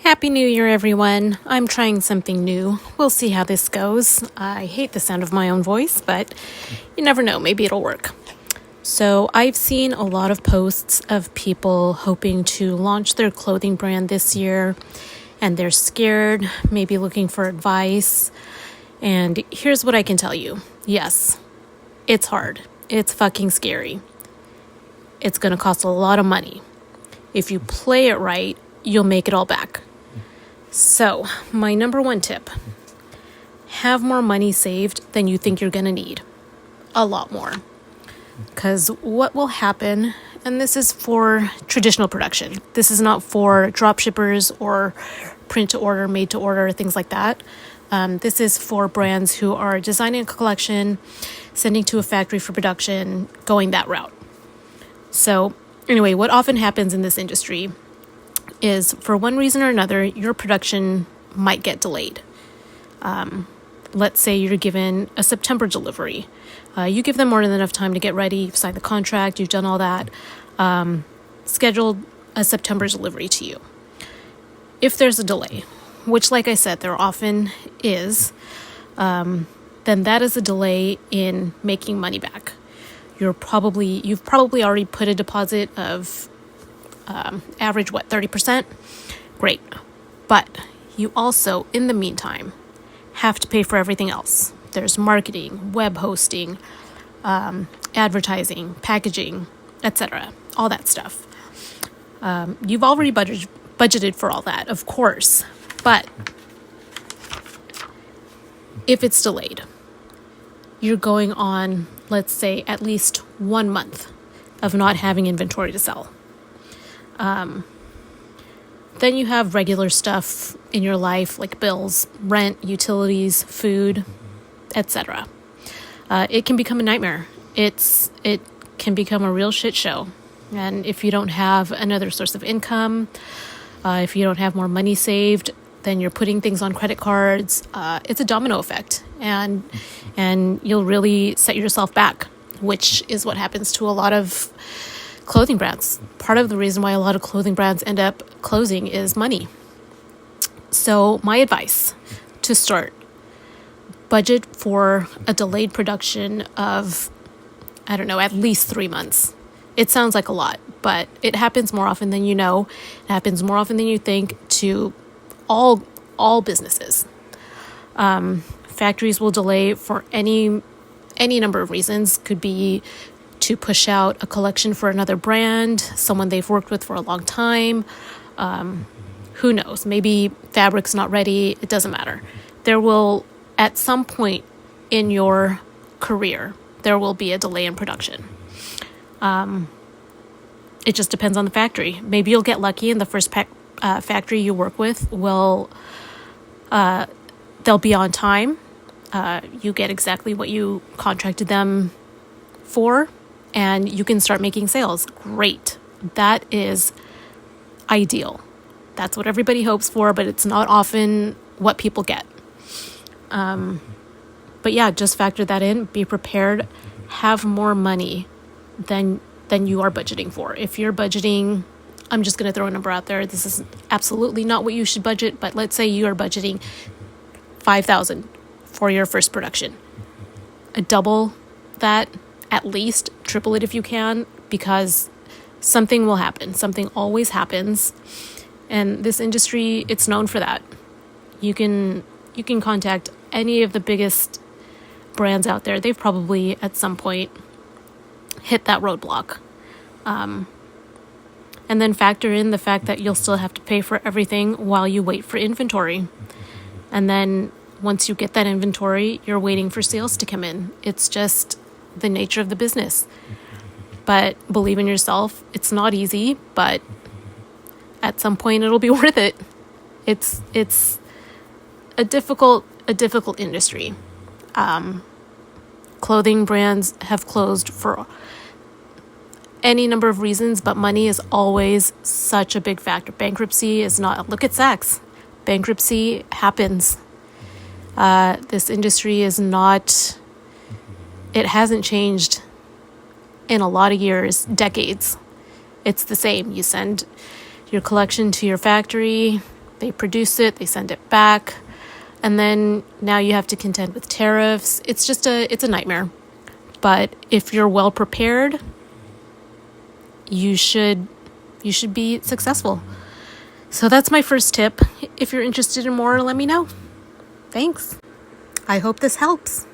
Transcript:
Happy New Year, everyone. I'm trying something new. We'll see how this goes. I hate the sound of my own voice, but you never know. Maybe it'll work. So I've seen a lot of posts of people hoping to launch their clothing brand this year, and they're scared, maybe looking for advice. And here's what I can tell you. Yes, it's hard. It's fucking scary. It's going to cost a lot of money. If you play it right, you'll make it all back. So, my number one tip, have more money saved than you think you're going to need. A lot more. Because what will happen, and this is for traditional production. This is not for dropshippers or print to order, made to order, things like that. This is for brands who are designing a collection, sending to a factory for production, going that route. So, anyway, what often happens in this industry is for one reason or another, your production might get delayed. Let's say you're given a September delivery. You give them more than enough time to get ready. You've signed the contract. You've done all that. Scheduled a September delivery to you. If there's a delay, which like I said, there often is, then that is a delay in making money back. You've probably already put a deposit of average, 30%? Great. But you also, in the meantime, have to pay for everything else. There's marketing, web hosting, advertising, packaging, etc. All that stuff. You've already budgeted for all that, of course. But if it's delayed, you're going on, let's say, at least 1 month of not having inventory to sell. Then you have regular stuff in your life like bills, rent, utilities, food, etc. It can become a nightmare. It can become a real shit show. And if you don't have another source of income, if you don't have more money saved, then you're putting things on credit cards. It's a domino effect, and you'll really set yourself back, which is what happens to a lot of clothing brands. Part of the reason why a lot of clothing brands end up closing is money. So my advice to start, budget for a delayed production of, at least 3 months. It sounds like a lot, but it happens more often than you know. It happens more often than you think to all businesses. Factories will delay for any number of reasons. Could be to push out a collection for another brand, someone they've worked with for a long time. Who knows? Maybe fabric's not ready. It doesn't matter. There will, at some point in your career, there will be a delay in production. It just depends on the factory. Maybe you'll get lucky and the first factory you work with will, they'll be on time. You get exactly what you contracted them for, and you can start making sales. Great. That is ideal. That's what everybody hopes for, but it's not often what people get. But yeah, just factor that in. Be prepared. Have more money than you are budgeting for. If you're budgeting, I'm just going to throw a number out there. This is absolutely not what you should budget, but let's say you are budgeting $5,000 for your first production. Double that, at least triple it if you can, because something will happen. Something always happens. And this industry, it's known for that. You can contact any of the biggest brands out there. They've probably at some point hit that roadblock. And then factor in the fact that you'll still have to pay for everything while you wait for inventory. And then once you get that inventory, you're waiting for sales to come in. It's just the nature of the business. But believe in yourself. It's not easy, but at some point it'll be worth it. It's a difficult industry. Clothing brands have closed for any number of reasons, but money is always such a big factor. Bankruptcy is not. Look at Saks. Bankruptcy happens. This industry is not. It hasn't changed in a lot of years, decades. It's the same. You send your collection to your factory, They produce it, they send it back, and then now you have to contend with tariffs. It's a nightmare. But if you're well prepared, you should be successful. So that's my first tip. If you're interested in more, let me know. Thanks. I hope this helps.